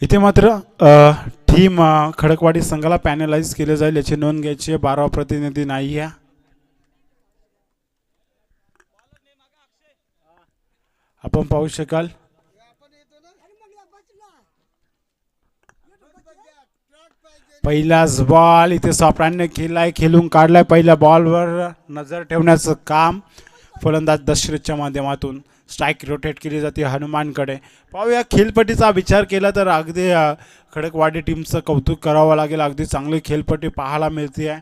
इथे मात्र टीम खडकवाडी संघाला पॅनलाइज केले जाईल याची नोंद घ्यायची आहे. 12 प्रतिनिधी नाही आहे. आपण पाहू शकाल पहिलाच बॉल इथे सॉफ्रानने केलाय, खेळून काढलाय. पहिल्या बॉलवर नजर ठेवण्याचं काम फलंदाज दशरथच्या माध्यमातून. स्ट्राईक रोटेट केली जाते हनुमानकडे. पाहूया खेळपट्टीचा विचार केला तर अगदी खडकवाडी टीमचं कौतुक करावं लागेल. अगदी चांगली खेळपट्टी पाहायला मिळते आहे.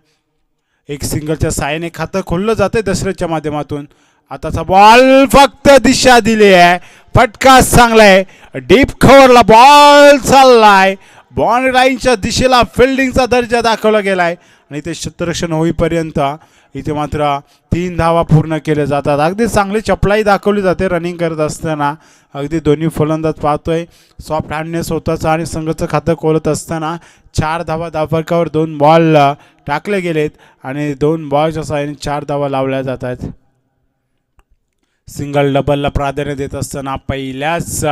एक सिंगलच्या साहाय्याने खातं खोललं जाते दशरथच्या माध्यमातून. आताचा बॉल फक्त दिशा दिली आहे. फटका चांगला आहे. डीप कव्हरला बॉल चाललाय. बॉल लाईनच्या दिशेला फिल्डिंगचा दर्जा दाखवला गेलाय आणि ते क्षेत्ररक्षण होईपर्यंत इथे मात्र 3 धावा पूर्ण केले जातात. अगदी चांगली चपलाई दाखवली जाते रनिंग करत असताना. अगदी दोन्ही फलंदाज पाहतोय सॉफ्ट हँडने स्वतःचं आणि संघाचं खातं खोलत असताना 4 धावा धावफलकावर 2 बॉल टाकले गेलेत आणि 2 बॉलच्या साहाय्याने 4 धावा लावल्या जात आहेत. सिंगल डबलला प्राधान्य देत असताना पहिल्याच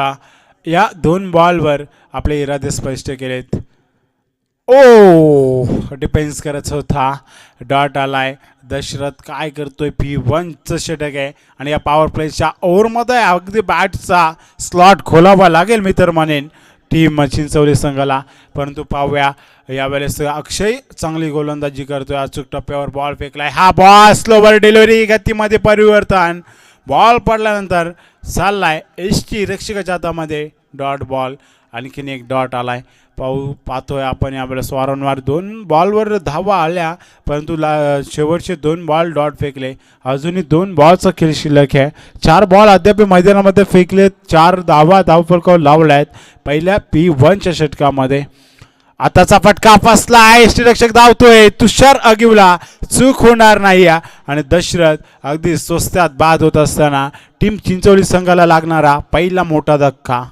या 2 बॉलवर आपले इरादे स्पष्ट केलेत. ओ डिफेन्स करत होता, डॉट आलाय. दशरथ काय करतोय? P1चं षटक आहे आणि या पॉवर प्लेच्या ओव्हरमध्ये अगदी बॅटचा स्लॉट खोलावा लागेल मी तर म्हणेन टीम चिंचवली संघाला. परंतु पाहूया यावेळेस अक्षय चांगली गोलंदाजी करतोय. अचूक टप्प्यावर बॉल फेकलाय. हा बॉल स्लोवर डिलिव्हरी, गतीमध्ये परिवर्तन. बॉल पडल्यानंतर चाललाय एसटी रक्षकाच्या हातामध्ये. डॉट बॉल, आणखीन एक डॉट आलाय. पाहतोय आपण यावेळेस वारंवार 2 बॉलवर धावा आल्या परंतु शेवटचे 2 बॉल डॉट फेकले. अजूनही 2 बॉलचा खेळ शिल्लक आहे. 4 बॉल अद्याप मैदानामध्ये फेकलेत. 4 धावा धावफलकावर लावल्या आहेत पहिल्या P1च्या षटकामध्ये. आताचा फटका फसला. यष्टीरक्षक धावतोय. तुषार अगिवला चूक होणार नाही आणि दशरथ अगदी स्वस्तात बाद होत असताना टीम चिंचवली संघाला लागणारा पहिला मोठा धक्का.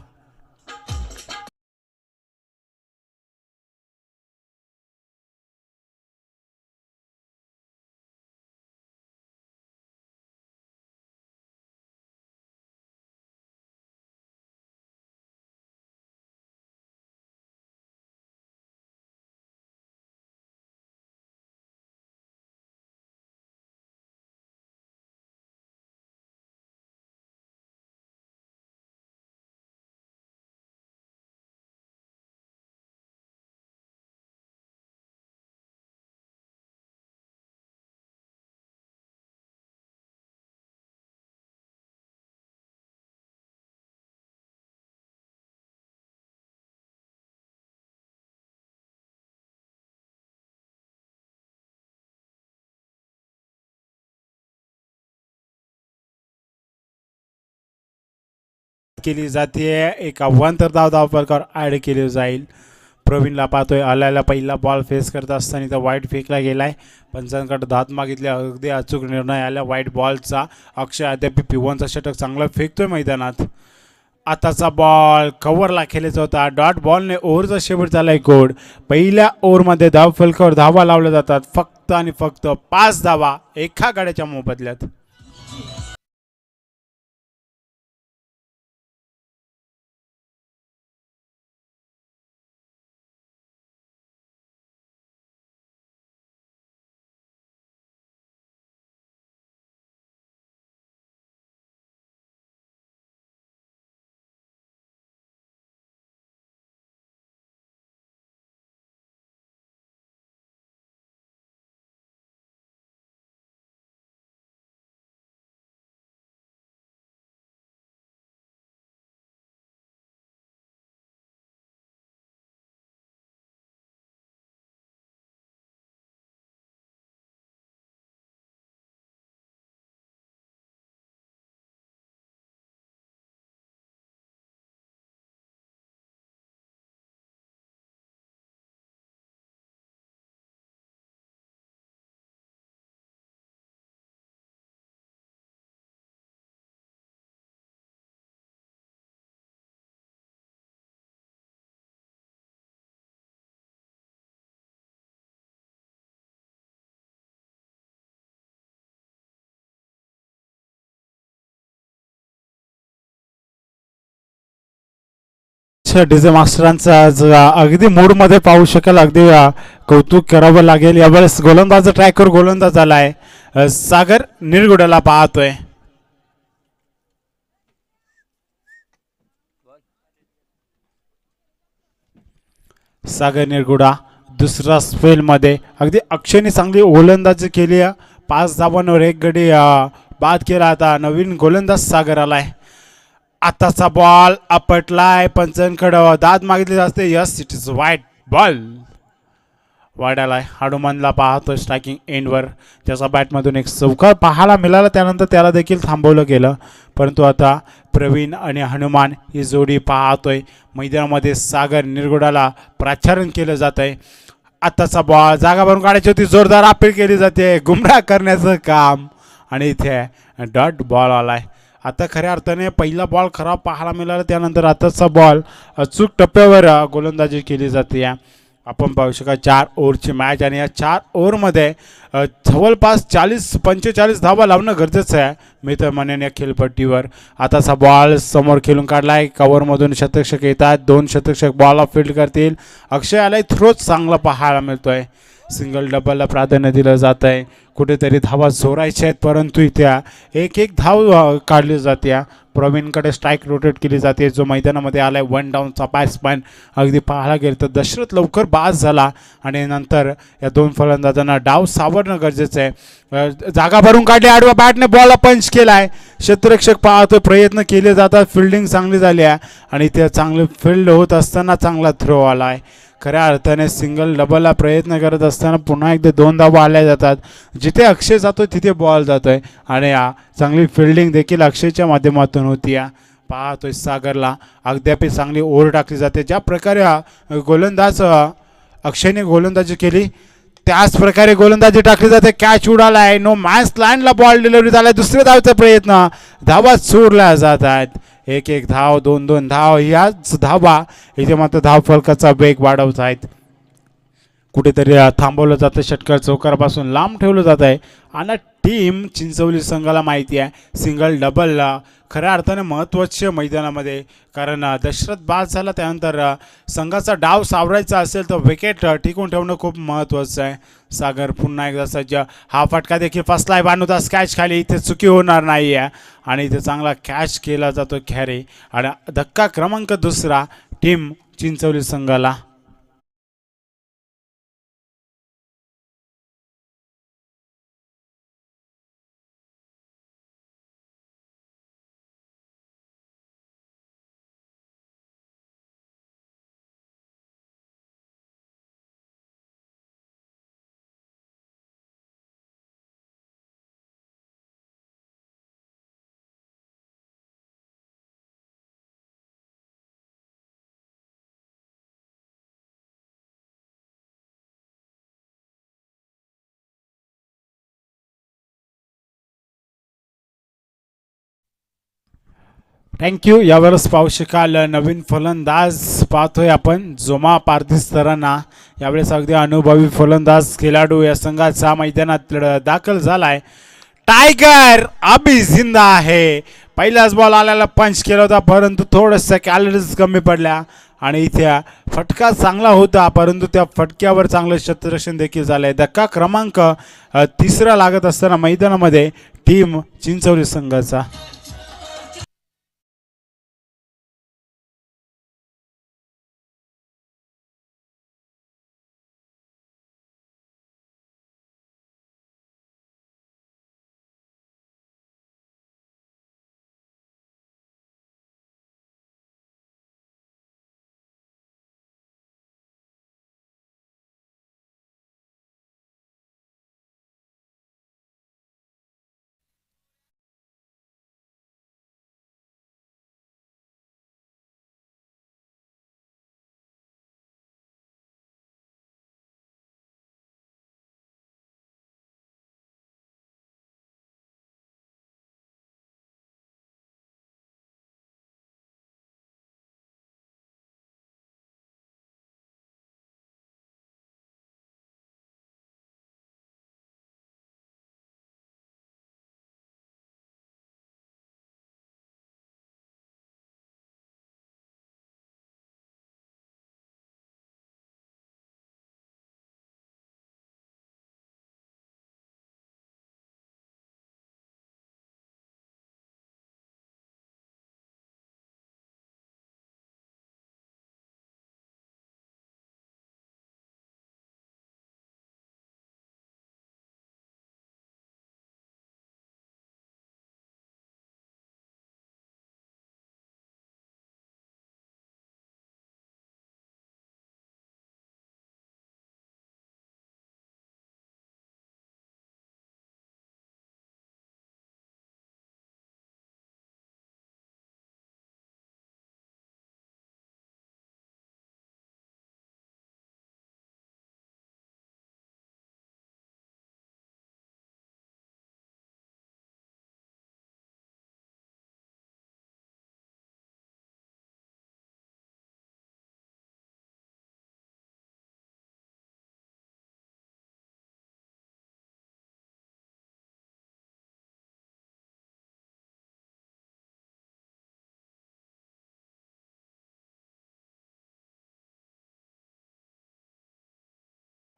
केली जाते. एक अव्वंतर धावफलकावर ॲड केली जाईल. प्रवीणला पाहतोय आल्याला पहिला बॉल फेस करत असताना तर वाईट फेकला गेलाय. पंचांकडे धात मागितले. अगदी अचूक निर्णय आला वाईट बॉलचा. अक्षय अद्याप P1चा षटक चांगला फेकतोय मैदानात. आताचा बॉल कव्हरला खेळायचा होता. डॉट बॉलने ओव्हरचा शेवट झालाय गोड. पहिल्या ओव्हरमध्ये धावफलकावर धावा लावल्या जातात फक्त आणि फक्त 5 धावा एका गाड्याच्या मोबदल्यात. डीजे मास्टरांचा आज अगदी मूडमध्ये पाहू शकाल, अगदी कौतुक करावं लागेल. यावेळेस गोलंदाज ट्रॅकवर गोलंदाज आलाय, सागर निरगुड्याला पाहतोय. सागर निरगुडा दुसरा स्पेलमध्ये अगदी अक्षयने चांगली गोलंदाजी केली आहे. 5 धावांवर एक गडी बाद केला. आता नवीन गोलंदाज सागर आलाय. आताचा बॉल आपटलाय, पंचांकडं दाद मागितली जाते. यस, इट इज वाईट बॉल. वाईट आलाय. हनुमानला पाहतो स्ट्रायकिंग एंडवर. त्याचा बॅटमधून एक चौकार पाहायला मिळाला, त्यानंतर त्याला देखील थांबवलं गेलं. परंतु आता प्रवीण आणि हनुमान ही जोडी पाहतोय. मैदानामध्ये सागर निरगुडाला प्राचारण केलं जात आहे. आताचा बॉल जागा भरून काढायची होती, जोरदार अपील केली जाते, गुमराह करण्याचं काम. आणि इथे डॉट बॉल आलाय. आता खऱ्या अर्थाने पहिला बॉल खराब पाहायला मिळाला, त्यानंतर आताचा बॉल अचूक टप्प्यावर गोलंदाजी केली जाते. आपण पाहू शका 4 ओव्हरची मॅच आणि या 4 ओव्हरमध्ये जवळपास 40-45 धावा लावणं गरजेचं आहे मित्र म्हणून या खेळपट्टीवर. आताचा बॉल समोर खेळून काढलाय. कव्हरमधून शतकषक येतात, 2 शतकषक बॉल ऑफ फील्ड करतील. अक्षय आलाय, थ्रोच चांगला पाहायला मिळतोय. सिंगल डबलला प्राधान्य दिलं जात आहे. कुठेतरी धावा जोरायच्या आहेत, परंतु इथे एक धाव काढली जाते. प्रवीणकडे स्ट्राईक रोटेट केली जाते, जो मैदानामध्ये आलाय 1 डाऊनचा बॅट्समॅन. अगदी पाहायला गेलं तर दशरथ लवकर बाद झाला आणि नंतर या 2 फलंदाजांना डाव सावरणं गरजेचं आहे. जागा भरून काढली, आडवा बॅटने बॉलला पंच केलाय. क्षेत्ररक्षक पाहतो, प्रयत्न केले जातात, फिल्डिंग चांगली झाली आहे आणि ते चांगले फील्ड होत असताना चांगला थ्रो आलाय. खऱ्या अर्थाने सिंगल डबलला प्रयत्न करत असताना पुन्हा एकदा 2 धावा आल्या जातात. जिथे अक्षय जातो तिथे बॉल जातोय आणि चांगली फिल्डिंग देखील अक्षयच्या माध्यमातून होती. पाहतोय सागरला अद्याप चांगली ओव्हर टाकली जाते. ज्या प्रकारे गोलंदाज अक्षयने गोलंदाजी केली त्याच प्रकारे गोलंदाजी टाकली जाते. कॅच उडालाय, नो मॅच लाईनला बॉल डिलिव्हरी झालाय. दुसऱ्या धावचा प्रयत्न, धावा चोरल्या जात आहेत. 1-1 धाव, 2-2 धाव. याच धावा इथे मात्र धाव फलकाचा वेग वाढवत आहेत. कुठेतरी थांबवलं जातं, षटकार चौकारापासून लांब ठेवलं जात आहे आणि टीम चिंचवली संघाला माहिती आहे सिंगल डबलला खऱ्या अर्थाने महत्त्वाचे मैदानामध्ये. कारण दशरथ बाद झाला, त्यानंतर संघाचा डाव सावरायचा असेल तर विकेट टिकून ठेवणं खूप महत्त्वाचं आहे. सागर पुन्हा एकदा सज्ज. हा फटका देखील फसलाय, भानुदास कॅच खाली. इथे चुकी होणार नाही आहे आणि इथे चांगला कॅच केला जातो खॅरे. आणि धक्का क्रमांक 2 टीम चिंचवली संघाला. थँक्यू. यावरच पाहू शकाल नवीन फलंदाज पाहतोय आपण जोमा पारधीस तरांना. यावेळेस अगदी अनुभवी फलंदाज खेळाडू या संघाचा मैदानात दाखल झालाय. टायगर अभी जिंदा आहे. पहिलाच बॉल आल्याला पंच केला होता, परंतु थोडंसं कॅलरीज कमी पडल्या आणि इथे फटका चांगला होता, परंतु त्या फटक्यावर चांगलं क्षेत्ररक्षण देखील झालंय. धक्का क्रमांक 3 लागत असताना मैदानामध्ये टीम चिंचवली संघाचा.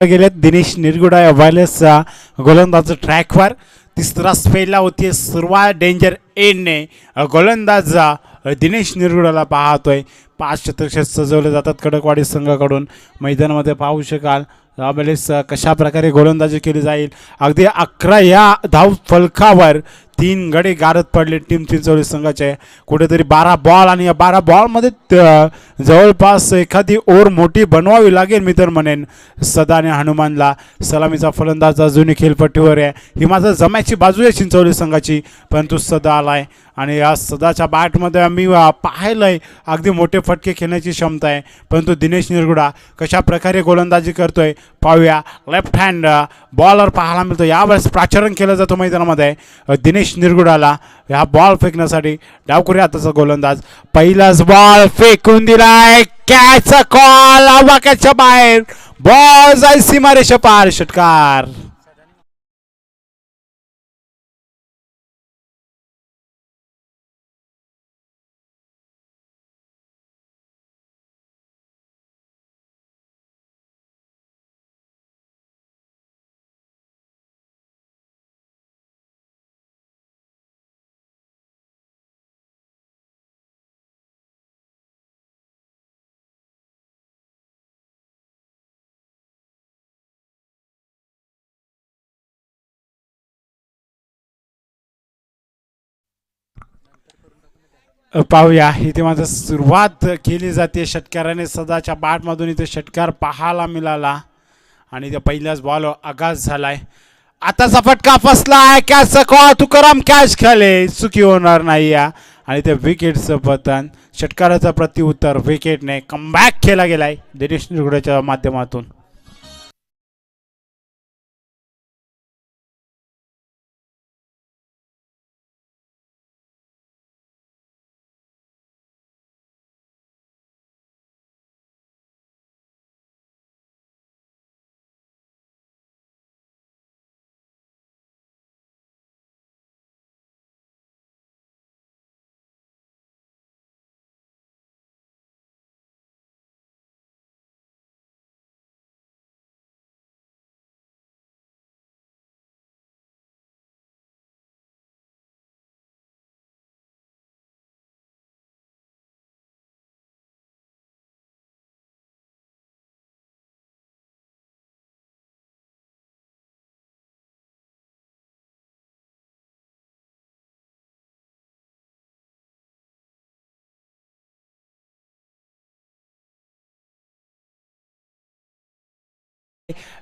गेलेत दिनेश निरगुडा वायरलेस गोलंदाज ट्रॅकवर. तिसरा स्पेलला होती सुरुवात डेंजर एंडने. गोलंदाज दिनेश निरगुडाला पाहतोय. 5 शतक सजवले जातात कडकवाडी संघाकडून. मैदानामध्ये पाहू शकाल त्यावेळेस कशा प्रकारे गोलंदाजी केली जाईल. अगदी 11 या धाव फलकावर 3 गडी गारत पडले टीम चिंचवली संघाचे. कुठेतरी 12 बॉल आणि या 12 बॉलमध्ये जवळपास एखादी ओव्हर मोठी बनवावी लागेल मी तर म्हणेन. सदा आणि हनुमानला सलामीचा फलंदाज अजूनही खेळपट्टीवर आहे. ही मात्र जमायची बाजू आहे चिंचवली संघाची, परंतु सदा आलाय आणि या सदाच्या बॅटमध्ये आम्ही पाहिलंय अगदी मोठे फटके खेळण्याची क्षमता आहे. परंतु दिनेश निरगुडा कशा प्रकारे गोलंदाजी करतोय पाहूया. लेफ्ट हँड बॉलर पाहायला मिळतो. यावेळेस प्राचारण केलं जातं मैदानामध्ये दिनेश निरगुडाला ह्या बॉल फेकण्यासाठी. डावखुरी हाताचा गोलंदाज. पहिलाच बॉल फेकून दिलाय. कॅचचा कॉल आवाक्याच्या बाहेर. बॉल जाईल सीमारेषा पार. षटकार. पाहूया इथे मात्र सुरुवात केली जाते षटकाराने. सदाच्या बॅटमधून इथे षटकार पाहायला मिळाला आणि त्या पहिल्याच बॉल आघात झालाय. आताचा फटका फसलाय. कॅच कॉल तुकाराम कॅच खेळले. चुकी होणार नाही या आणि त्या विकेटचं पतन. षटकाराचा प्रत्युत्तर विकेटने कमबॅक केला गेलाय दिनेश निरगुडेच्या माध्यमातून.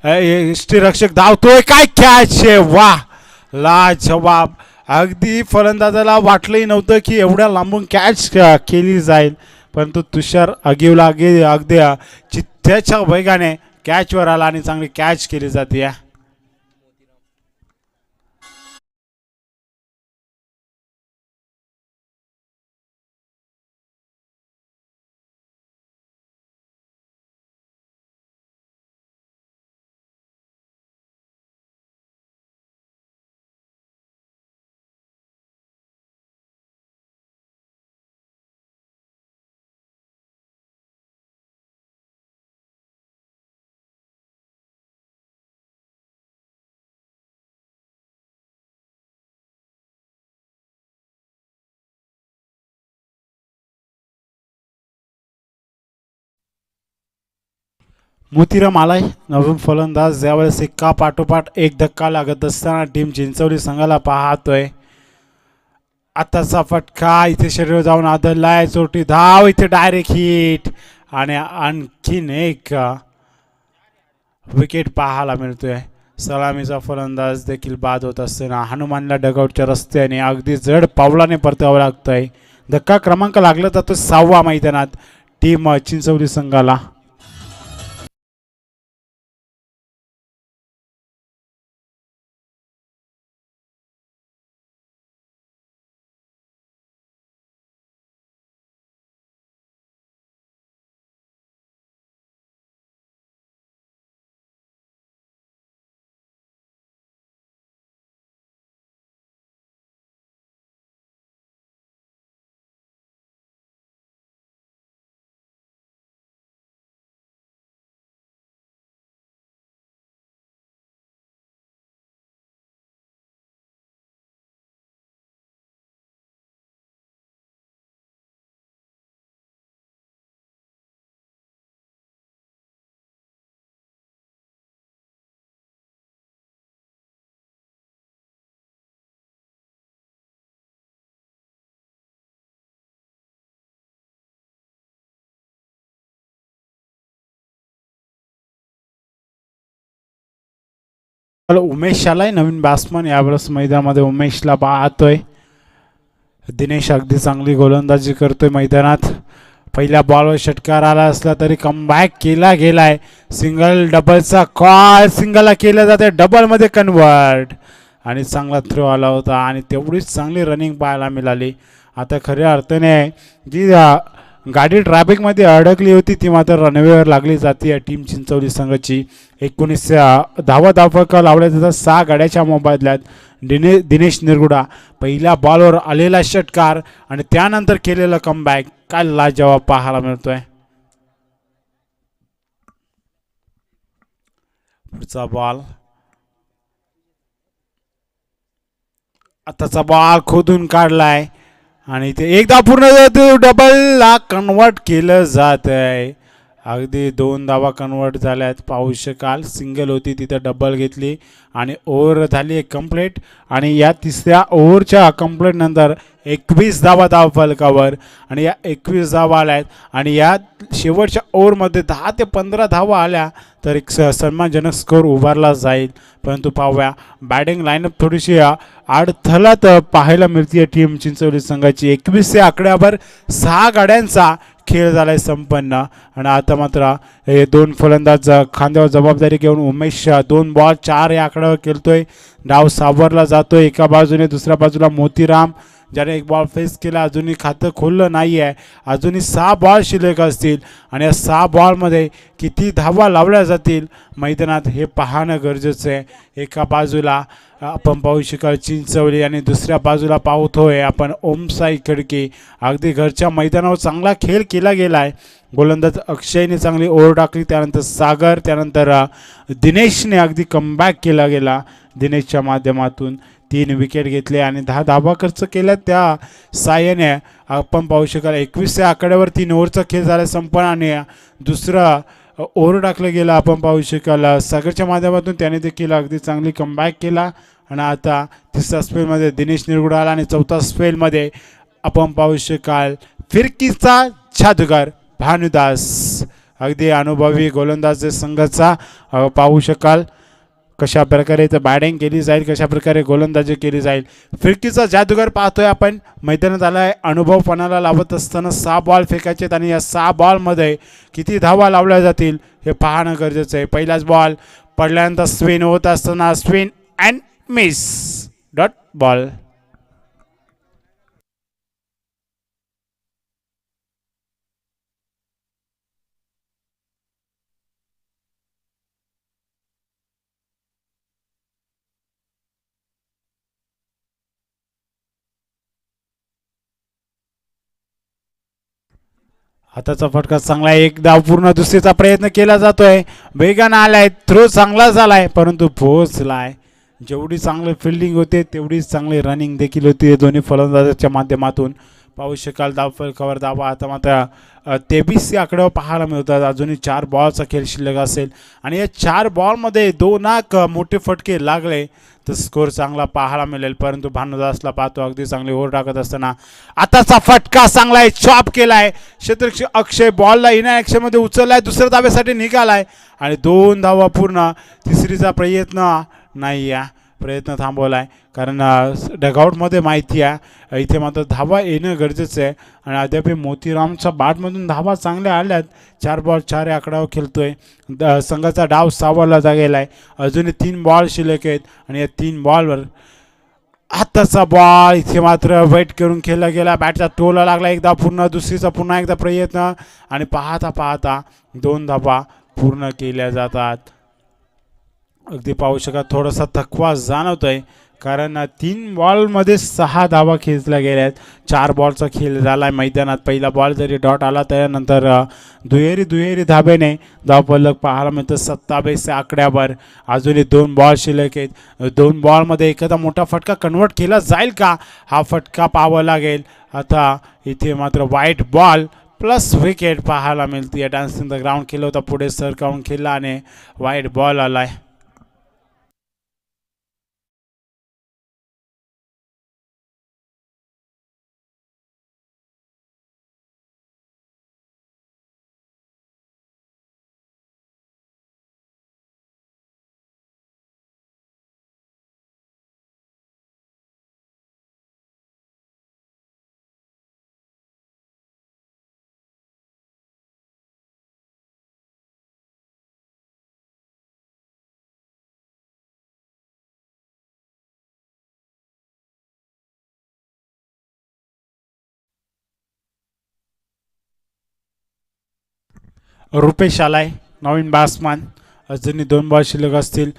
यष्टीरक्षक धावतोय. काय कॅच आहे. वा लाजवाब. अगदी फलंदाजाला वाटलंही नव्हतं की एवढ्या लांबून कॅच केली जाईल, परंतु तुषार अगिवला अगदी चित्त्याच्या वेगाने कॅचवर आला आणि चांगली कॅच केली जाते. मोतीराम आलाय नवीन फलंदाज. यावेळेस एका पाठोपाठ एक धक्का लागत असताना टीम चिंचवली संघाला पाहतोय. आताचा फटका इथे शरीर जाऊन आदळलाय. चोटी धाव. इथे डायरेक्ट हिट आणि आणखीन एक विकेट पाहायला मिळतोय. सलामीचा फलंदाज देखील बाद होत असताना हनुमानला डगआउटच्या रस्त्याने अगदी जड पावलाने परतावं लागतंय. धक्का क्रमांक लागला जातो 6वा मैदानात टीम चिंचवली संघाला. उमेश आलाय नवीन बॅट्समन यावेळेस मैदानामध्ये. उमेशला पाहतोय. दिनेश अगदी चांगली गोलंदाजी करतोय मैदानात. पहिल्या बॉलवर षटकार आला असला तरी कमबॅक केला गेलाय. सिंगल डबलचा कॉल, सिंगलला केलं जाते डबलमध्ये कन्वर्ट. आणि चांगला थ्रो आला होता आणि तेवढीच चांगली रनिंग पाहायला मिळाली. आता खऱ्या अर्थाने जी गाडी ट्रॅफिकमध्ये अडकली होती ती मात्र रनवेवर लागली जाते टीम चिंचवली संघाची. 19 धावा धावफलका लावल्या जातात 6 गाड्याच्या मोबदल्यात. दिनेश निरगुडा पहिल्या बॉलवर आलेला षटकार आणि त्यानंतर केलेलं कमबॅक काय लाजवाब पाहायला मिळतोय. पुढचा बॉल, आताचा बॉल खोदून काढलाय आणि ते एकदा पूर्ण डबलला कन्वर्ट केलं जात आहे. अगदी 2 धावा कन्वर्ट झाल्यात पाहू शकाल. सिंगल होती तिथं डबल घेतली आणि ओव्हर झाली एक कंप्लीट. आणि या तिसऱ्या ओव्हरच्या कंप्लीट नंतर 21 धावा धाव फलकावर आणि या 21 धावा आल्या आहेत. आणि या शेवटच्या ओव्हरमध्ये 10 ते 15 धावा आल्या तर एक सन्मानजनक स्कोअर उभारला जाईल. परंतु पाहूया बॅटिंग लाईनअप थोडीशी अडथळत पाहायला मिळते टीम चिंचवली संघाची. 21 या आकड्यावर 6 गाड्यांचा खेळ झालाय संपन्न. आणि आता मात्र हे 2 फलंदाज खांद्यावर जबाबदारी घेऊन उमेश 2 बॉल 4 या आकड्यावर खेळतोय. डाव सावरला जातोय एका बाजूने, दुसऱ्या बाजूला मोतीराम ज्याने 1 बॉल फेस केला, अजूनही खातं खोललं नाही आहे. अजूनही 6 बॉल शिल्लक असतील आणि या 6 बॉलमध्ये किती धावा लावल्या जातील मैदानात हे पाहणं गरजेचं आहे. एका बाजूला आपण पाहू शकाल चिंचवली आणि दुसऱ्या बाजूला पाहतोय आपण ओमसाई खडके. अगदी घरच्या मैदानावर चांगला खेळ केला गेला आहे. गोलंदाज अक्षयने चांगली ओव्हर टाकली, त्यानंतर सागर, त्यानंतर दिनेशने अगदी कमबॅक केला गेला. दिनेशच्या माध्यमातून 3 विकेट घेतले आणि 10 धावा खर्च केल्या. त्या साह्याने आपण पाहू शकाल 21 आकड्यावर 3 ओव्हरचा खेळ झाला संपन्न आणि दुसरा ओव्हर टाकलं गेलं. आपण पाहू शकाल सागरच्या माध्यमातून त्याने देखील अगदी चांगली कमबॅक केला. आणि आता तिसऱ्या स्पेलमध्ये दिनेश निरगुडा आला आणि चौथा स्पेलमध्ये आपण पाहू शकाल फिरकीचा जादूगार भानुदास. अगदी अनुभवी गोलंदाज संघाचा पाहू शकाल कशा प्रकारे इथं बॅटिंग केली जाईल, कशा प्रकारे गोलंदाजी केली जाईल. फिरकीचा जादूगार पाहतोय आपण मैदानात आलाय. अनुभव पणाला लावत असताना 6 बॉल फेकायचे आणि या 6 बॉलमध्ये किती धावा लावल्या जातील हे पाहणं गरजेचं आहे. पहिलाच बॉल पडल्यानंतर स्विन होत असताना स्विन अँड मिस डॉट बॉल. हाताचा फटका चांगला आहे. 1 धाव पूर्ण, दुसरीचा प्रयत्न केला जातोय. वेगानं आलाय, थ्रो चांगला झालाय परंतु पोहोचलाय. जेवढी चांगली फिल्डिंग होते तेवढीच चांगली रनिंग देखील होती दोन्ही फलंदाजाच्या माध्यमातून. पाहू शकाल धाव फलकावर धावा आता मात्र 23 आकड्यावर पाहायला मिळतात. अजूनही 4 बॉलचा खेळ शिल्लक असेल आणि या 4 बॉलमध्ये 2 मोठे फटके लागले तर स्कोअर चांगला पाहायला मिळेल. परंतु भानुदासला पाहतो अगदी चांगली ओव्हर टाकत असताना आताचा फटका चांगला आहे, चॉप केलाय. क्षेत्ररक्षक अक्षय बॉलला इन ॲक्शनमध्ये उचललाय, दुसऱ्या धाब्यासाठी निघालाय आणि 2 धावा पूर्ण. तिसरीचा प्रयत्न नाही आहे, प्रयत्न थांबवलाय कारण डगआउटमध्ये माहिती आहे इथे मात्र धावा येणं गरजेचं आहे. आणि अद्याप मोतीरामच्या बॅटमधून धावा चांगल्या आल्यात. 4 बॉल 4 या आकड्यावर खेळतोय. संघाचा डाव सावरला गेला आहे. अजूनही 3 बॉल शिल्लक आहेत आणि या 3 बॉलवर आताचा बॉल इथे मात्र वेट करून खेळला गेला. बॅटचा टोला लागला. एकदा पूर्ण, दुसरीचा पुन्हा एकदा प्रयत्न आणि पाहता पाहता 2 धावा पूर्ण केल्या जातात. अगदी पाहू शका थोडासा थकवा जाणवतोय कारण 3 बॉलमध्ये 6 धावा खेचल्या गेल्या आहेत. 4 बॉलचा खेळ झाला आहे मैदानात. पहिला बॉल जरी डॉट आला त्यानंतर दुहेरी धाब्याने धावफलक पाहायला मिळतं 27 आकड्यावर. अजूनही 2 बॉल शिल्लक आहेत. 2 बॉलमध्ये एखादा मोठा फटका कन्वर्ट केला जाईल का हा फटका पाहावा लागेल. आता इथे मात्र व्हाईट बॉल प्लस विकेट पाहायला मिळते. डान्सिंग द ग्राउंड केलं होतं, पुढे सरकावून खेळला आणि व्हाईट बॉल आलाय. रुपेश आलाय नवीन बॅट्समॅन. अजूनही 2 बॉल शिल्लक असतील.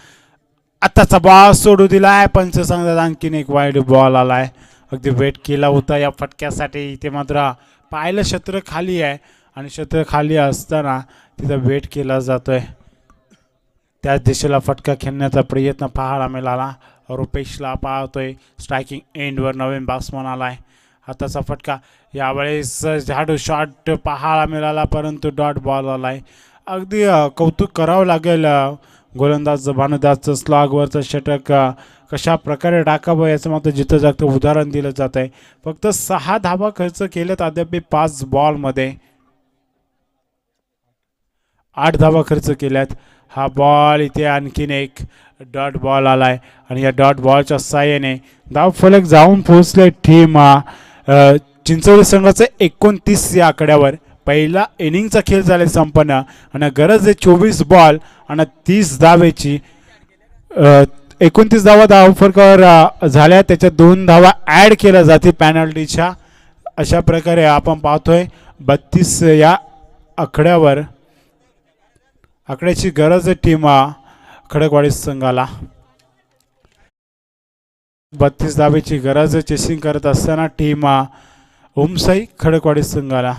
आताचा बॉल सोडू दिलाय. पंच सांगतात आणखीन एक वाईड बॉल आलाय. अगदी वेट केला होता या फटक्यासाठी. इथे मात्र पाहिलं क्षेत्र खाली आहे आणि क्षेत्र खाली असताना तिथं वेट केला जातोय. त्याच दिशेला फटका खेळण्याचा प्रयत्न पाहायला मिळाला. रुपेशला पाहतोय स्ट्रायकिंग एंडवर नवीन बॅट्समन आलाय. हाताचा फटका यावेळेस झाडू शॉट पाहायला मिळाला परंतु डॉट बॉल आलाय. अगदी कौतुक करावं लागेल गोलंदाज भानुदासचं. स्लॉगवरचं षटक कशा प्रकारे टाकावं याचं मात्र जिथं जागतं उदाहरण दिलं जात आहे. फक्त 6 धावा खर्च केल्यात अद्याप 5 बॉलमध्ये. 8 धावा खर्च केल्यात. हा बॉल इथे आणखीन एक डॉट बॉल आलाय आणि या डॉट बॉलच्या साह्याने धावफलक जाऊन पोहोचले टीम चिंचवडी संघाचे 29 या आकड्यावर. पहिला इनिंगचा खेळ झाला संपन्न आणि गरज आहे 24 बॉल आणि 30 धावेची. 29 धावा धावफलकावर झाल्या. त्याच्यात 2 धावा ॲड केल्या जातील पॅनल्टीच्या. अशा प्रकारे आपण पाहतोय 32 या आकड्यावर. आकड्याची गरज आहे टीम खडकवाडी संघाला. 32 धावेची गरज चेसिंग करत असताना टीम ओमसाई खडकवाडी संघाला.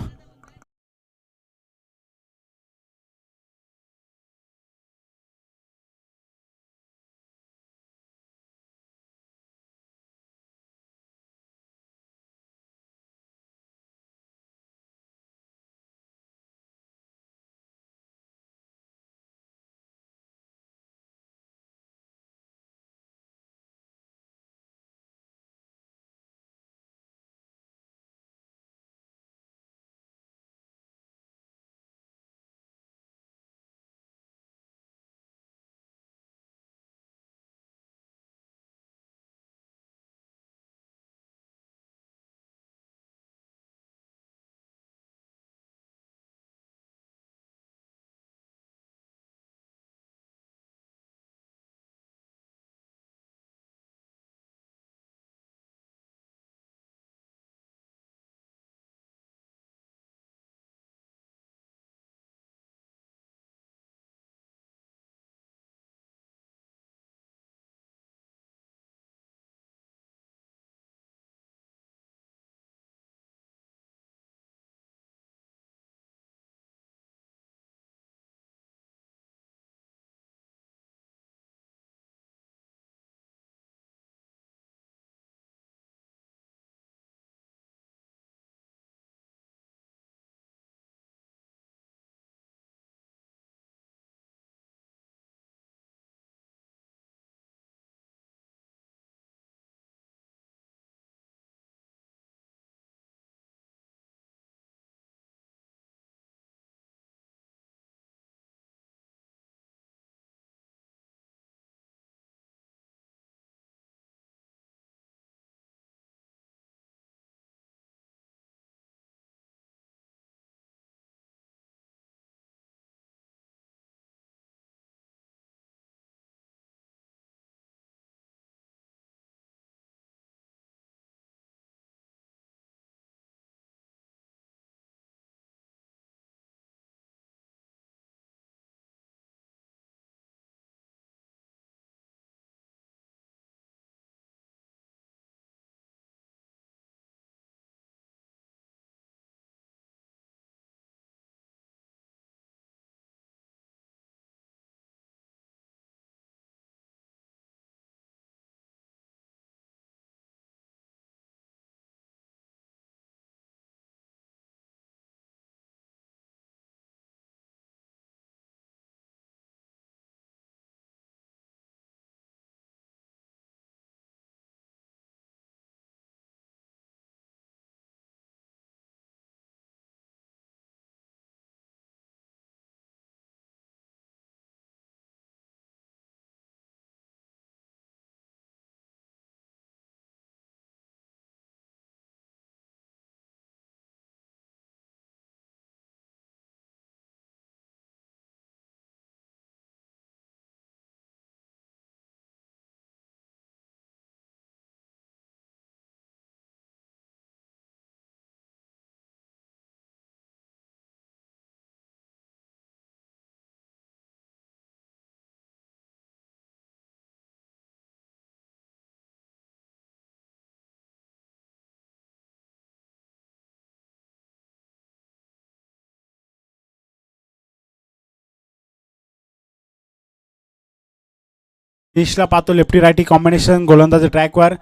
दिनेशला पाहतो लेफ्टी रायटी कॉम्बिनेशन गोलंदाजी ट्रॅकवर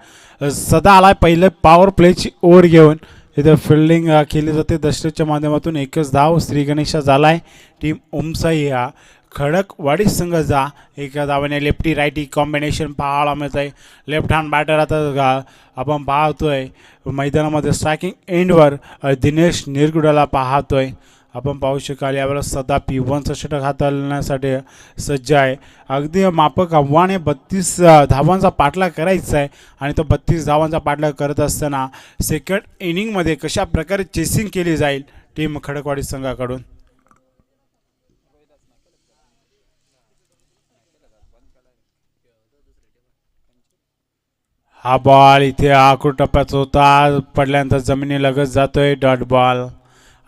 सदा आलाय पहिलं पॉवर प्लेची ओव्हर घेऊन इथे फिल्डिंग केली जाते दशरथच्या माध्यमातून एकच धाव श्री गणेशा झालाय टीम ओमसाई हा खडकवाडी संघाचा एका धावाने लेफ्टी रायटी कॉम्बिनेशन पाहायला मिळत आहे लेफ्ट हँड बॅटर आता आपण पाहतोय मैदानामध्ये स्ट्रायकिंग एंडवर दिनेश निरगुडाला पाहतोय आपण पाहू शकाल यावेळेला सदा P1चा षटक हाताळण्यासाठी सज्ज आहे अगदी मापक आव्हाने 32 धावांचा पाठलाग करायचा आहे आणि तो 32 धावांचा पाठलाग करत असताना सेकंड इनिंगमध्ये कशा प्रकारे चेसिंग केली जाईल टीम खडकवाडी संघाकडून हा बॉल इथे आखूड टप्प्याचा होता पडल्यानंतर जमिनीलगत जातोय डॉट बॉल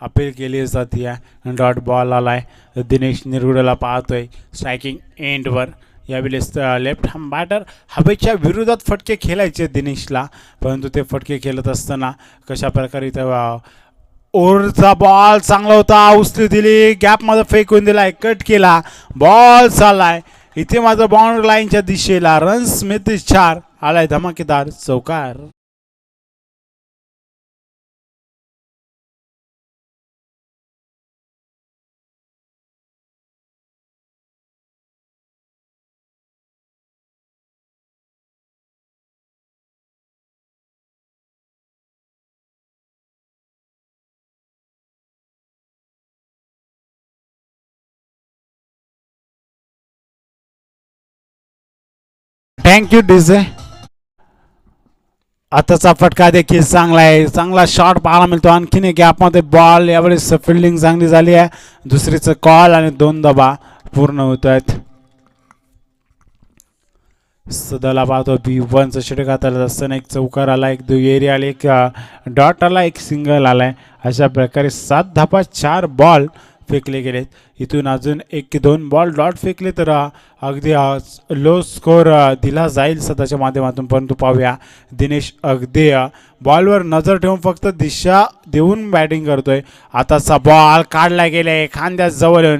अपील केली जाते डॉट बॉल आलाय दिनेश निरगुडेला पाहतोय स्ट्रायकिंग एंडवर यावेळेस लेफ्ट हँड बॅटर हवेच्या विरोधात फटके खेळायचे दिनेशला परंतु ते फटके खेळत असताना कशा प्रकारे इथं ओव्हरचा बॉल चांगला होता उचली दिली गॅपमध्ये फेकून दिलाय कट केला बॉल चाललाय इथे माझं बाउंड्री लाईनच्या दिशेला रन्स मिळते 4 आलाय धमाकेदार चौकार थँक्यू डीजे आताचा फटका देखील चांगला आहे चांगला शॉट पाहायला मिळतो आणखीन एक गॅपमध्ये बॉल यावेळेस फिल्डिंग चांगली झाली आहे दुसरीचं कॉल आणि 2 दबा पूर्ण होत आहेत सदाला पाहतो P1चं षटक हाताळत असताना एक चौकार आला एक दुहेरी आली एक डॉट आला एक सिंगल आलाय अशा प्रकारे 7 धाबा 4 बॉल फेकले गेलेत इथून अजून 1-2 बॉल डॉट फेकले तर अगदी लो स्कोर दिला जाईल सदाच्या माध्यमातून परंतु पाहूया दिनेश अगदी बॉलवर नजर ठेवून फक्त दिशा देऊन बॅटिंग करतोय आताचा बॉल काढला गेलाय खांद्याजवळ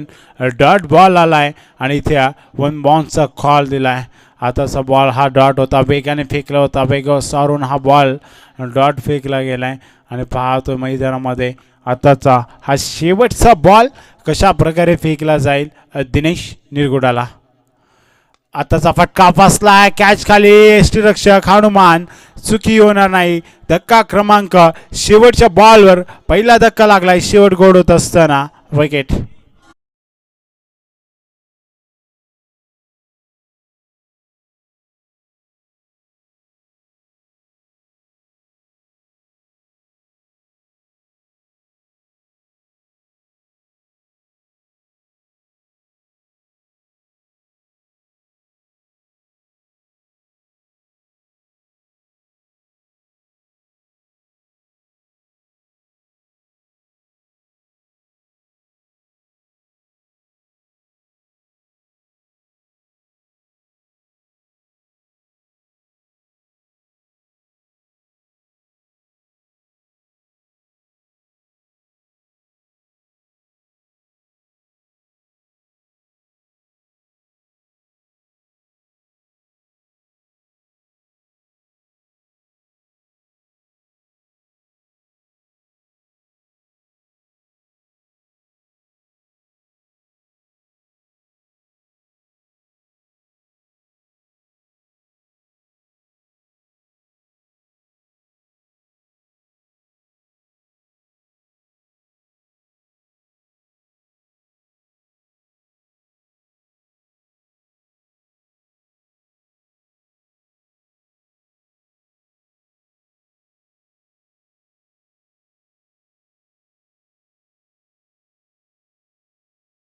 डॉट बॉल आलाय आणि इथे 1 बाउन्सचा कॉल दिलाय आताचा बॉल हा डॉट होता वेगाने फेकला होता वेगावर सारून हा बॉल डॉट फेकला गेलाय आणि पाहतो मैदानामध्ये आताचा हा शेवटचा बॉल कशा प्रकारे फेकला जाईल दिनेश निरगुडाला आताचा फटका फसलाय कॅच खाली यष्टीरक्षक हनुमान चुकी होणार नाही धक्का क्रमांक शेवटच्या बॉलवर पहिला धक्का लागलाय शेवट गोड होत असताना विकेट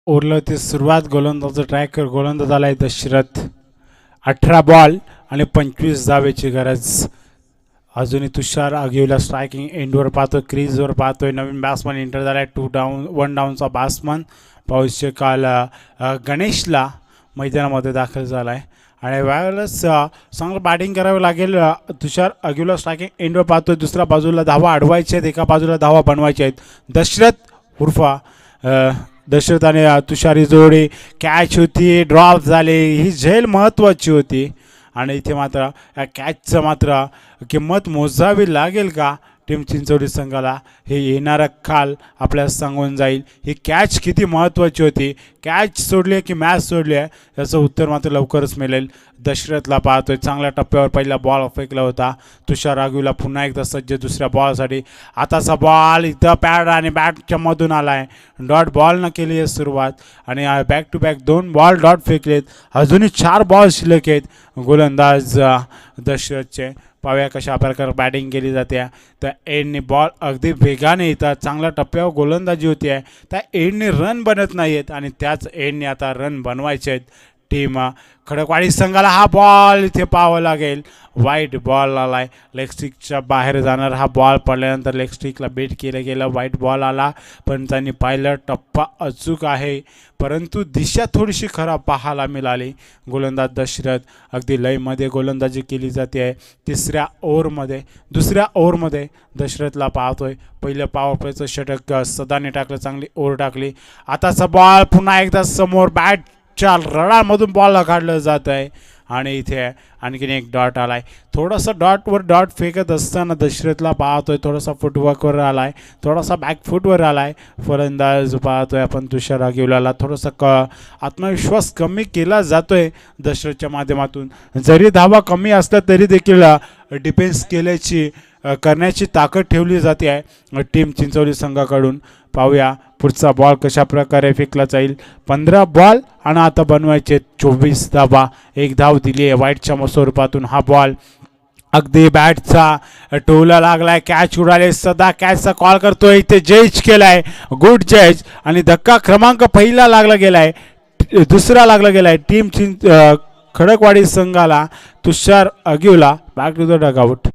उरलं ते सुरुवात गोलंदाज ट्रॅकर गोलंदाज आलाय दशरथ 18 बॉल आणि 25 धावेची गरज अजूनही तुषार आगिवला स्ट्रायकिंग एंडवर पाहतो क्रीजवर पाहतोय नवीन बॅट्समन एंटर झालाय 2 डाऊन 1 डाऊनचा बॅट्समन पाहू शकाल गणेशला मैदानामध्ये दाखल झालाय आणि वेळेलाच चांगलं बॅटिंग करावं लागेल तुषार आगिवला स्ट्रायकिंग एंडवर पाहतोय दुसऱ्या बाजूला धावा अडवायच्या आहेत एका बाजूला धावा बनवायच्या आहेत दशरथ उर्फा दशरथ आणि तुषारी जोडी कॅच होती, ड्रॉप झाले, ही झेल महत्त्वाची होती. आणि इथे मात्र या कॅचचं मात्र किंमत मोजावी लागेल का टीम चिंचोली संघाला, हे येणारा काल आपल्याला सांगून जाईल. ही कॅच किती महत्त्वाची होती, कॅच सोडली आहे की मॅच सोडली आहे, याचं उत्तर मात्र लवकरच मिळेल. दशरथला पाहतोय, चांगल्या टप्प्यावर पहिला बॉल फेकला होता. तुषार राघवीला पुन्हा एकदा सज्ज दुसऱ्या बॉलसाठी. आताचा बॉल इथं पॅड आणि बॅटच्या मधून आला आहे, डॉट बॉलनं केली आहे सुरुवात. आणि back to back 2 ball dot फेकलेत, अजूनही 4 बॉल शिल्लक आहेत गोलंदाज दशरथचे. पाहूया कशा प्रकारे बॅटिंग केली जाते. त्या एंडने बॉल अगदी वेगाने येतात, चांगल्या टप्प्यावर गोलंदाजी होती आहे, त्या एंडने रन बनत नाही आहेत आणि त्याच एंडने आता रन बनवायचे आहेत टीम खडकवाडी संघाला. हा बॉल इथे पाहावा लागेल, वाईट बॉल आला आहे, लेग स्टिकच्या बाहेर जाणार हा बॉल पडल्यानंतर लेग स्टिकला बीट केलं गेलं, वाईट बॉल आला. पण त्यांनी पाहिलं टप्पा अचूक आहे, परंतु दिशा थोडीशी खराब पाहायला मिळाली. गोलंदाज दशरथ अगदी लयमध्ये गोलंदाजी केली जाते आहे. दुसऱ्या ओव्हरमध्ये दशरथला पाहतोय, पहिलं पॉवर प्लेचं षटक सदाने टाकलं, चांगली ओव्हर टाकली. आताचा बॉल पुन्हा एकदा समोर बॅटच्या रडामधून बॉल काढलं जात आहे आणि इथे आणखीन एक डॉट आलाय. थोडासा डॉटवर डॉट फेकत असताना दशरथला पाहतोय थोडासा फुटवर्कवर आलाय, थोडासा बॅकफुटवर आलाय. फलंदाज पाहतोय आपण तुषार राघवीला थोडासा आत्मविश्वास कमी केला जातोय दशरथच्या माध्यमातून. जरी धावा कमी असला तरी देखील डिफेन्स करण्याची ताकद ठेवली जाते आहे टीम चिंचोली संघाकडून. पाहूया पुढचा बॉल कशा प्रकारे फेकला जाईल. 15 बॉल आणि आता बनवायचे 24 धावा, 1 धाव दिली आहे वाईटच्या स्वरूपातून. हा बॉल अगदी बॅटचा टोला लागलाय, कॅच उडाले, सदा कॅचचा कॉल करतोय, इथे जज केलाय, गुड जज. आणि धक्का क्रमांक पहिला लागला गेलाय, दुसरा लागला गेलाय टीम खडकवाडी संघाला. Tushar Agiwale back to the dugout.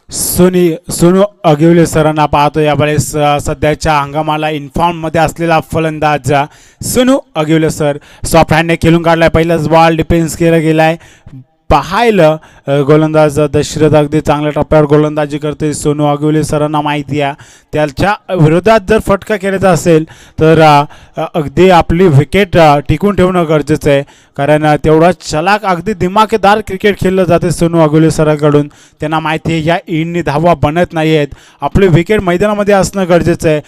Sonu Agiwale सरांना पाहतो यावेळेस सध्याच्या हंगामाला इन्फॉर्ममध्ये असलेला फलंदाज सोनू अगिवले सर. सॉफ्ट हँडने खेळून काढलाय, पहिलाच बॉल डिफेन्स केला गेलाय. पाहायलं गोलंदाज दशरथ अगदी चांगल्या टप्प्यावर गोलंदाजी करते. सोनू अगिवले सरांना माहिती आहे त्याच्या विरोधात जर फटका केल्याचा असेल तर अगदी आपली विकेट टिकून ठेवणं गरजेचं आहे, कारण तेवढा चलाक अगदी दिमाकेदार क्रिकेट खेळलं जाते सोनू अगिवले सरांकडून. त्यांना माहिती आहे या इननी धावा बनत नाही आहेत, आपली विकेट मैदानामध्ये असणं गरजेचं आहे.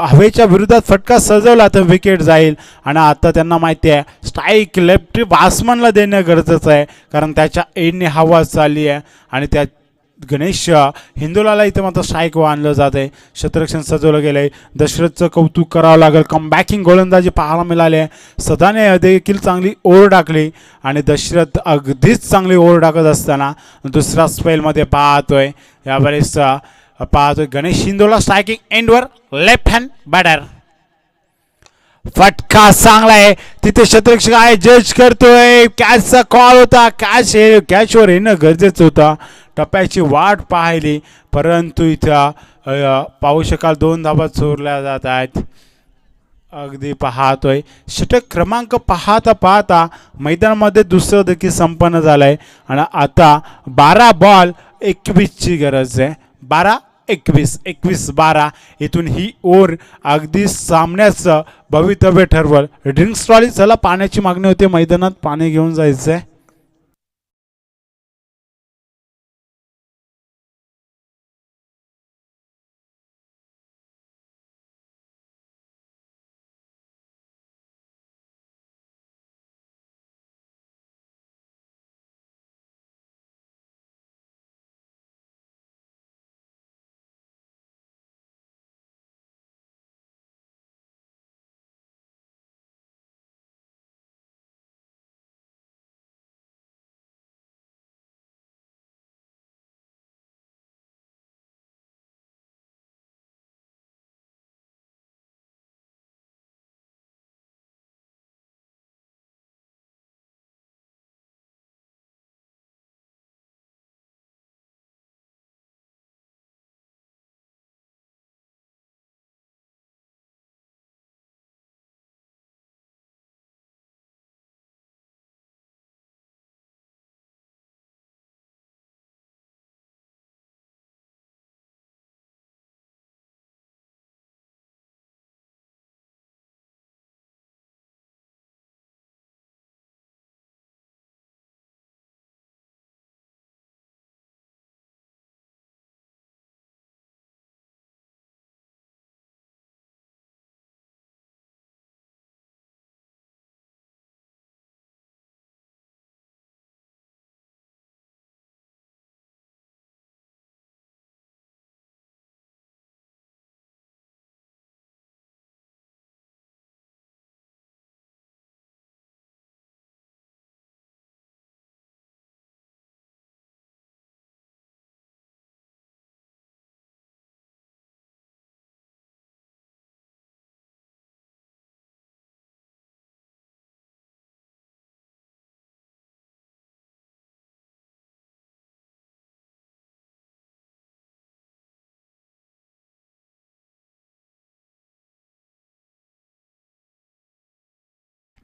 हवेच्या विरोधात फटका सजवला तर विकेट जाईल आणि आता त्यांना माहिती आहे स्ट्राईक लेफ्ट बॅट्समनला देणं गरजेचं आहे, कारण त्याच्या एंडने हवा चालली आहे. आणि त्या गणेश हिंदोलाला इथे मात्र स्ट्राईक आणलं जात आहे, क्षेत्ररक्षण सजवलं गेलं आहे. दशरथचं कौतुक करावं लागेल, कमबॅकिंग गोलंदाजी पाहायला मिळाली आहे. सदाने देखील चांगली ओव्हर टाकली आणि दशरथ अगदीच चांगली ओव्हर टाकत असताना दुसरा स्पेलमध्ये पाहतोय यावेळेस गणेश हिंदोला स्ट्रायकिंग एंडवर लेफ्ट हँड बॅटर. फटका चांगला आहे, तिथे क्षेत्ररक्षक आहे, जज करतोय, कॅचचा कॉल होता, कॅचवर येणं गरजेचं होतं. टप्प्याची वाट पाहिली परंतु इथं पाहू शकाल 2 धावा चोरल्या जात आहेत. अगदी पाहतोय षटक क्रमांक पाहता मैदानामध्ये दुसरं देखील संपन्न झालंय आणि आता 12 बॉल 21ची गरज आहे. 21-12 इथून ही ओव्हर अगदी सामन्याचं भवितव्य ठरवल. ड्रिंक्स ट्रॉली चला, पाण्याची मागणी होते मैदानात, पाणी घेऊन जायचंय.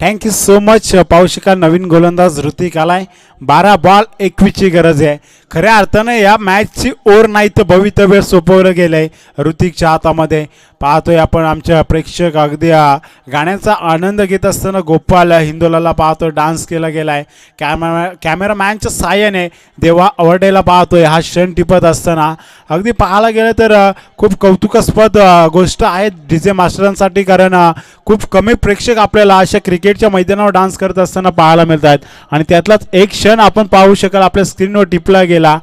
Thank you so much. पाहू शकाल नवीन गोलंदाज ऋतिक आलाय. 12 बॉल 21ची गरज आहे. खऱ्या अर्थानं या मॅचची ओर नाही तर भवितव्य सोपवलं गेलंय ऋतिकच्या हातामध्ये. पाहतोय आपण आमच्या प्रेक्षक अगदी गाण्याचा आनंद घेत असताना गोपाल हिंदोलाला पाहतोय. डान्स केला गेलाय. कॅमेरामॅनच्या साहाय्याने देवा अवडेला पाहतोय हा क्षण टिपत असताना. अगदी पाहायला गेलं तर खूप कौतुकास्पद गोष्ट आहे डीजे मास्टरांसाठी, कारण खूप कमी प्रेक्षक आपल्याला अशा क्रिकेटच्या मैदानावर डान्स करत असताना पाहायला मिळत आहेत. आणि त्यातलाच एक क्षण आपण पाहू शकाल आपल्या स्क्रीनवर टिपला गेला.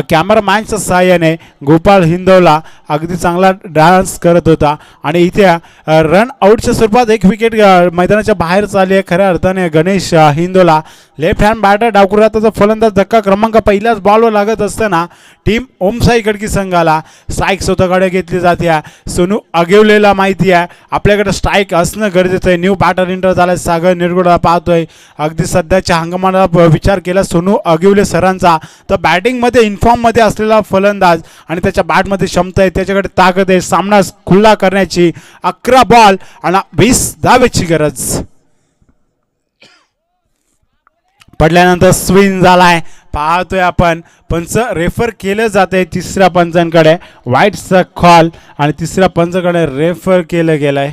कॅमेरामॅनच्या साहाय्याने गोपाळ हिंदोला अगदी चांगला डान्स करत होता. आणि इथे रन आउटच्या स्वरूपात एक विकेट मैदानाच्या बाहेर चालली आहे. खऱ्या अर्थाने गणेश हिंदोला लेफ्ट हँड बॅटर डावकुराचा फलंदाज धक्का क्रमांक पहिल्याच बॉलवर लागत असताना टीम ओमसाई खडकी संघाला स्ट्राईक स्वतःकडे घेतली जाते. सोनू आगिवलेला माहिती आहे आपल्याकडे स्ट्राईक असणं गरजेचं आहे. न्यू बॅटर एंटर झाला सागर निरगुडा पाहतोय. अगदी सध्याच्या हंगामाला विचार केला सोनू आगिवले सरांचा तर बॅटिंगमध्ये इन्फॉर्ममध्ये असलेला फलंदाज आणि त्याच्या बॅटमध्ये क्षमता आहे, त्याच्याकडे ताकद आहे सामना खुला करण्याची. 11 बॉल आणि 20 धावेची गरज पडल्यानंतर स्विंग झालाय. पाहतोय आपण पंच रेफर केलं जाते तिसऱ्या पंचांकडे. वाईटचा कॉल आणि तिसऱ्या पंचाकडे रेफर केलं गेलंय.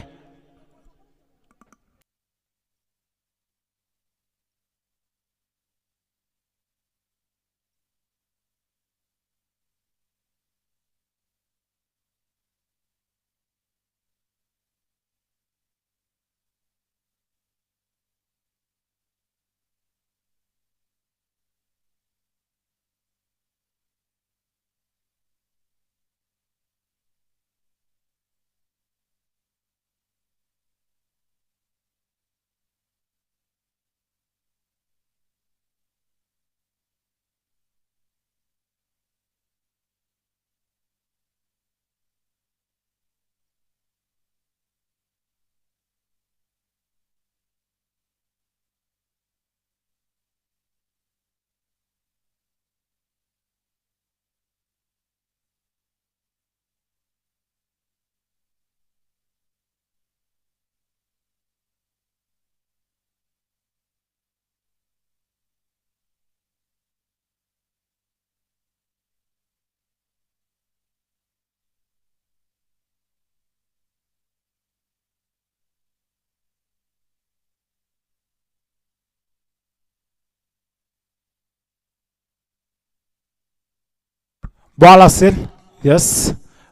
बॉल असेल. यस,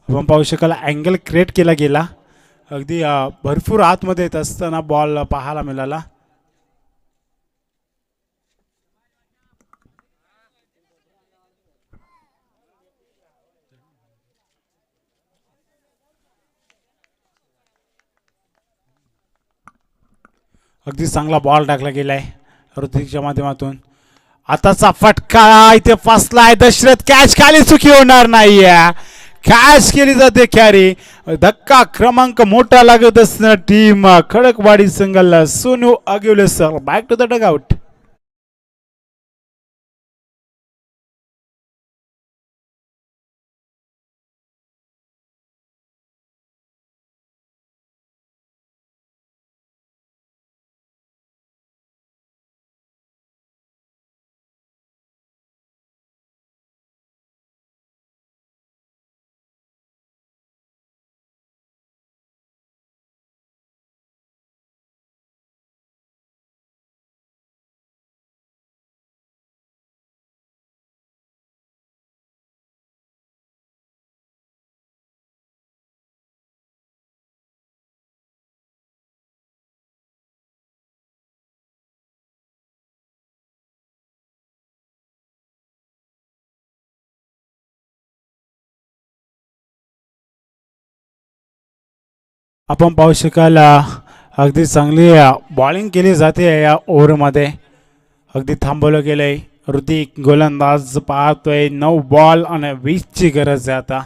आपण पाहू शकाल अँगल क्रिएट केला गेला. अगदी भरपूर आतमध्ये येत असताना बॉल पाहायला मिळाला. अगदी चांगला बॉल टाकला गेलाय ऋतिकच्या माध्यमातून. आताचा फटका इथे फसलाय. दशरथ कॅच खाली चुकी होणार नाहीये. कॅच केली जाते कॅरी. धक्का क्रमांक मोठा लागत असताना टीम खडकवाडी संघाला Sonu Agiwale sir back to the dugout. आपण पाहू शकाल अगदी चांगली बॉलिंग केली जाते या ओव्हरमध्ये. अगदी थांबवलं गेलंय. ऋतिक गोलंदाज पाहतोय. 9 बॉल आणि 20ची गरज आहे आता.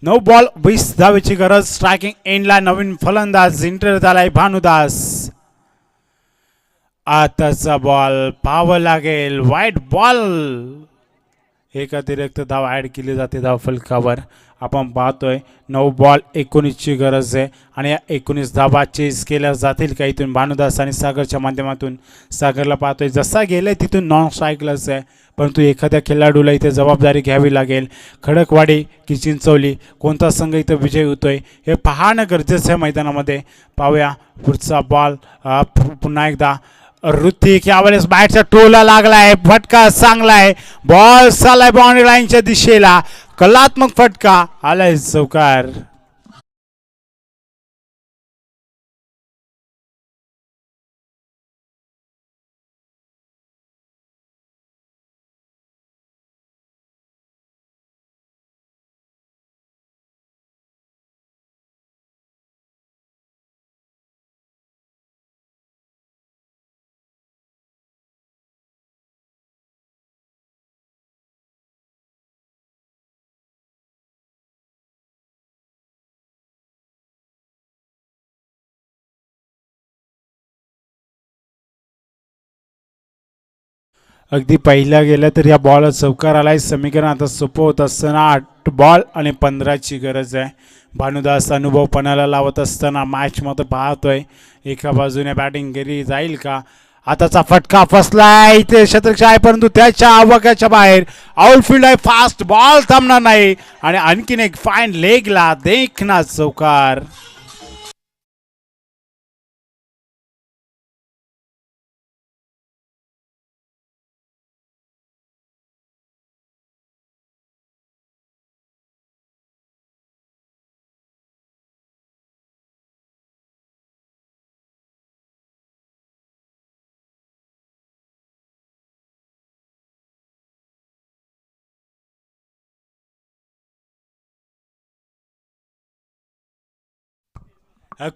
9 बॉल 20 धावेची गरज. स्ट्रायकिंग एंडला नवीन फलंदाज इंटर झालाय भानुदास. आताचा बॉल पाहावं लागेल. वाईट बॉल. एक अतिरिक्त धाव ऍड केली जाते धाव फलकावर. आपण पाहतोय 9 बॉल 19ची गरज आहे आणि या 19 धावा चेस केल्या जातील का इथून भानुदास आणि सागरच्या माध्यमातून. सागरला पाहतोय जसा गेलाय तिथून नॉन स्ट्राईकलाच आहे, परंतु एखाद्या खेळाडूला इथे जबाबदारी घ्यावी लागेल. खडकवाडी की चिंचवली कोणता संघ इथं विजय होतोय हे पाहणं गरजेचं आहे मैदानामध्ये. पाहूया पुढचा बॉल पुन्हा एकदा ऋतिक, यावेळेस बॅटच्या टोला लागलाय, फटका चांगला आहे, बॉल चाललाय बाउंड्री लाईनच्या दिशेला, कलात्मक फटका आलाय चौकार. अगदी पहिला गेला तर या बॉल चौकार आलाय. समीकरण आता सोपं होत असताना 8 बॉल आणि 15ची गरज आहे. भानुदास अनुभव पणाला लावत असताना मॅच मध्ये पाहतोय एका बाजूने बॅटिंग केली जाईल का. आताचा फटका फसलाय इथे शतक आहे, परंतु त्याच्या आवाक्याच्या बाहेर आउटफील्ड आहे, फास्ट बॉल थांबणार नाही आणि आणखीन एक फाईन लेगला देखना चौकार.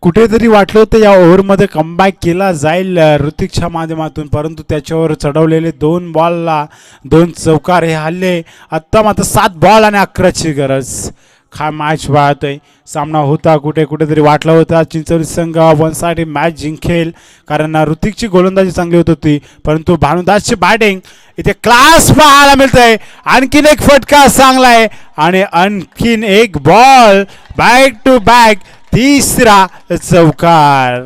कुठेतरी वाटलं होतं या ओव्हरमध्ये कमबॅक केला जाईल ऋतिकच्या माध्यमातून, परंतु त्याच्यावर चढवलेले 2 बॉलला 2 चौकार हे हल्ले. आत्ता मात्र 7 बॉल आणि 11ची गरज. हा मॅच पाहतोय सामना होता कुठेतरी वाटला होता चिंचवली संघ वन साइड मॅच जिंकेल, कारण ऋतिकची गोलंदाजी चांगली होत होती, परंतु भानुदासची बॅटिंग इथे क्लास पाहायला मिळतंय. आणखीन एक फटका चांगला आहे आणि आणखीन एक बॉल बॅक टू बॅक, तिसरा चौकार.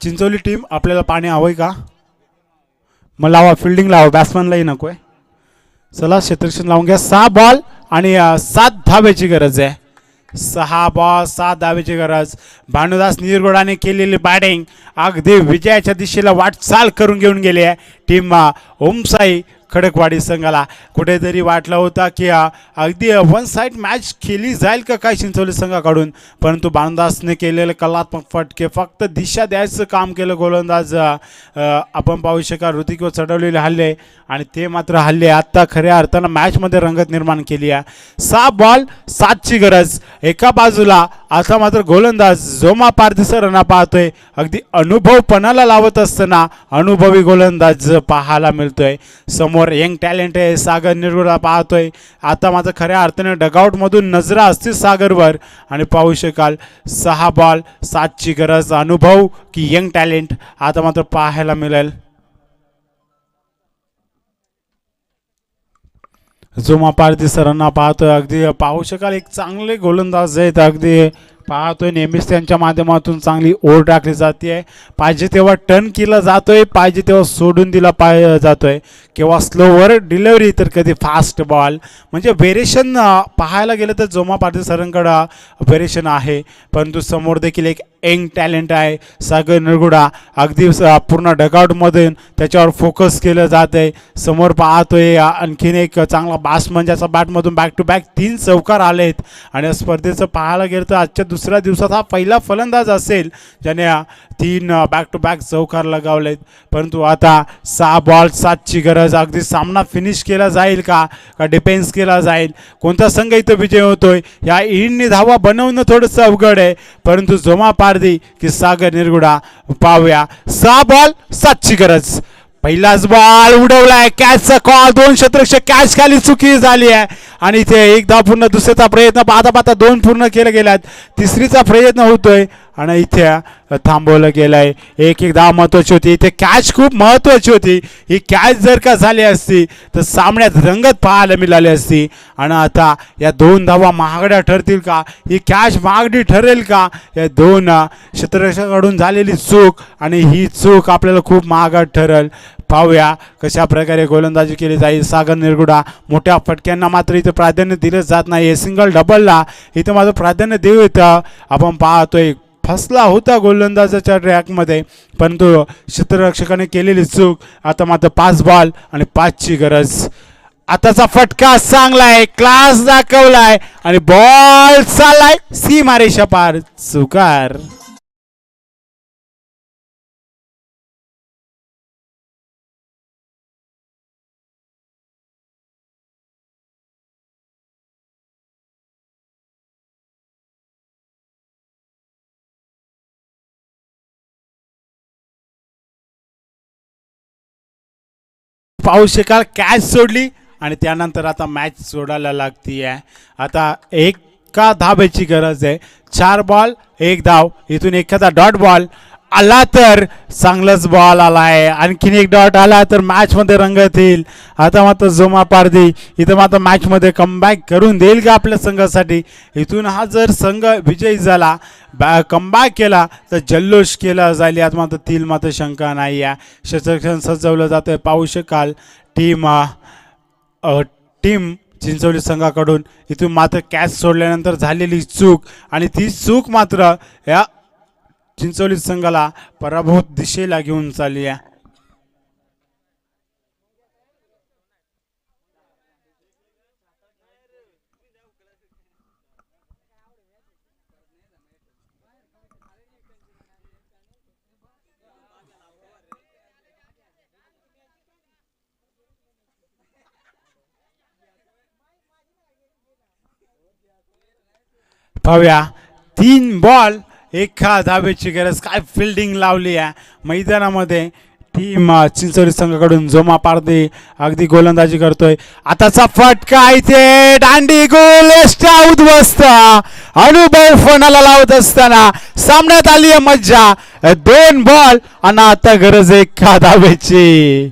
चिंचवली टीम आपल्याला पाणी हवंय का? मग लावा, फिल्डिंग लावा, बॅट्समॅनलाही नकोय. चला क्षेत्ररक्षण लावून घ्या. 6 बॉल आणि 7 धावेची गरज आहे. 6 बॉल 7 धावेची गरज. भानुदास निरगुडाने केलेली बॅटिंग अगदी विजयाच्या दिशेला वाटचाल करून घेऊन गेली आहे टीम ओमसाई खडकवाडी संघाला. कुठेतरी वाटलं होता की अगदी वन साइड मॅच खेळली जाईल का काय चिंचवली संघाकडून, परंतु भानुदासने केलेले कलात्मक फटके फक्त दिशा द्यायचं काम केलं गोलंदाज. आपण पाहू शका ऋतिकवर चढवलेले हल्ले आणि ते मात्र हल्ले आत्ता खऱ्या अर्थानं मॅचमध्ये रंगत निर्माण केली आहे. 6 बॉल 7ची गरज. एका बाजूला आता मात्र गोलंदाज जोमा पारदिसर रना पाहतोय, अगदी अनुभव पणाला लावत असताना अनुभवी गोलंदाज पाहायला मिळतोय. समोर यंग टॅलेंट आहे सागर निरगुडा पाहतोय. आता मात्र खऱ्या अर्थाने डगआउटमधून नजरा असतील सागरवर आणि पाहू शकाल 6 बॉल 7ची गरज. अनुभव की यंग टॅलेंट आता मात्र पाहायला मिळेल. जोमा पारदी सरांना पाहतोय, अगदी पाहू शकाल एक चांगले गोलंदाज आहेत, अगदी पाहतोय नेहमीच त्यांच्या माध्यमातून चांगली ओढ टाकली जाते. पाहिजे तेव्हा टर्न केला जातोय, पाहिजे तेव्हा सोडून दिला जातोय, किंवा स्लोवर डिलिव्हरी तर कधी फास्ट बॉल. म्हणजे व्हेरिएशन पाहायला गेलं तर जोमा पाटील सरांकडं व्हेरिएशन आहे. परंतु समोर देखील एक यंग टॅलेंट आहे सागर निरगुडा. अगदी पूर्ण डगआउटमधून त्याच्यावर फोकस केलं जात आहे. समोर पाहतोय आणखीन एक चांगला बाट्समन ज्याचा बॅटमधून बॅक टू बॅक 3 चौकार आलेत. आणि या स्पर्धेचं पाहायला गेलं तर आजच्या दुसऱ्या दिवसात हा पहिला फलंदाज असेल ज्याने 3 बॅक टू बॅक चौकार लगावलेत. परंतु आता 6 बॉल 7ची गरज. अगदी सामना फिनिश केला जाईल का डिफेन्स केला जाईल, कोणता संघ इथं विजय होतोय या इनने धावा बनवणं थोडंसं अवघड आहे. परंतु जोमा पारदी की सागर निरगुडा पाहूया. 6 बॉल 7ची गरज. पहिलाच बॉल उडवलाय, कॅचचा कॉल. 2 क्षेत्ररक्षक कॅच खाली चुकी झाली आहे आणि इथे एक धाव पूर्ण. दुसऱ्याचा प्रयत्न पाहता पाहता 2 पूर्ण केले गेल्यात. तिसरीचा प्रयत्न होतोय आणि इथे थांबवलं गेलंय. एक धाव महत्वाची होती इथे. कॅच खूप महत्वाची होती. ही कॅच जर का झाली असती तर सामन्यात रंगत पाहायला मिळाली असती. आणि आता या 2 धावा महागड्या ठरतील का, ही कॅच महागडी ठरेल का. या 2 क्षेत्ररक्षकाकडून झालेली चूक आणि ही चूक आपल्याला खूप महागड ठरेल. पाहूया कशा प्रकारे गोलंदाजी केली जाईल. सागर निरगुडा मोठ्या फटक्यांना मात्र इथं प्राधान्य दिलं जात नाही. सिंगल डबलला इथं मात्र प्राधान्य देऊ येतं. आपण पाहतोय फसला होता गोलंदाजाच्या ट्रॅकमध्ये, परंतु क्षेत्ररक्षकाने केलेली चूक. आता मात्र 5 बॉल आणि 5ची गरज. आताचा फटका चांगलाय, क्लास दाखवलाय आणि बॉल चाललाय सीमारेषा पार. चुकार. पाहू शकाल कॅच सोडली आणि त्यानंतर आता मॅच सोडायला लागती आहे. आता एका धावेची गरज आहे. 4 बॉल 1 धाव. इथून एखादा डॉट बॉल आला तर चांगलाच बॉल आला आहे. आणखीन एक डॉट आला तर मॅचमध्ये रंगत येईल. आता मात्र जोमा पारदी इथं मात्र मॅचमध्ये कमबॅक करून देईल का आपल्या संघासाठी. इथून हा जर संघ विजयी झाला, कमबॅक केला तर जल्लोष केला जाईल. यात मात्र तील मात्र शंका नाही आहे. क्षेत्ररक्षण सजवलं जातं. पाहू शकाल टीम चिंचवली संघाकडून इथून मात्र कॅच सोडल्यानंतर झालेली चूक आणि ती चूक मात्र या चिंचवली संघाला पराभूत दिशेला घेऊन चालली आहे. पाहूया 3 बॉल 1 धावेची गरज. काय फिल्डिंग लावली आहे मैदानामध्ये टीम चिंचवली संघाकडून. जोमा पारदी अगदी गोलंदाजी करतोय. आताचा फटका इथे दांडी गोल उद्ध्वस्त. अनुभव फोनाला लावत असताना सामन्यात आली आहे मज्जा. 2 बॉल आणि आता गरज 1 धावेची.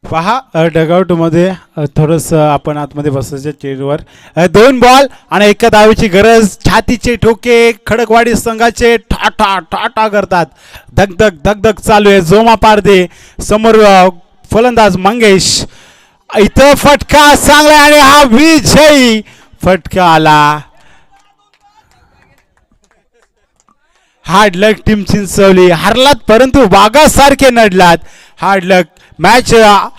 पहा डगआउटमध्ये थोडंसं आपण आतमध्ये बसायचं चेअरवर. 2 बॉल आणि 1 धावेची गरज. छातीचे ठोके खडकवाडी संघाचे ठाठा ठाठा करतात. धगधग धगधग चालू आहे. जोमा पारदे समोर फलंदाज मंगेश. इथं फटका चांगला आणि हा विजयी फटका आला. हार्ड लक टीम चिंचवली. हरलात परंतु वाघासारखे नडलात. हार्ड लक मॅच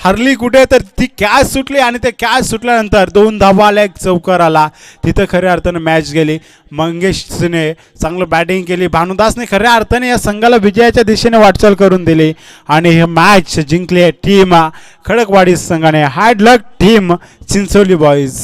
हरली कुठे तर ती कॅच सुटली आणि ते कॅच सुटल्यानंतर 2 धावा आल्या, 1 चौकार आला. तिथं खऱ्या अर्थानं मॅच गेली. मंगेशने चांगलं बॅटिंग केली. भानुदासने खऱ्या अर्थाने या संघाला विजयाच्या दिशेने वाटचाल करून दिली आणि हे मॅच जिंकली टीम खडकवाडी संघाने. हार्ड लक टीम चिंचोली बॉईज.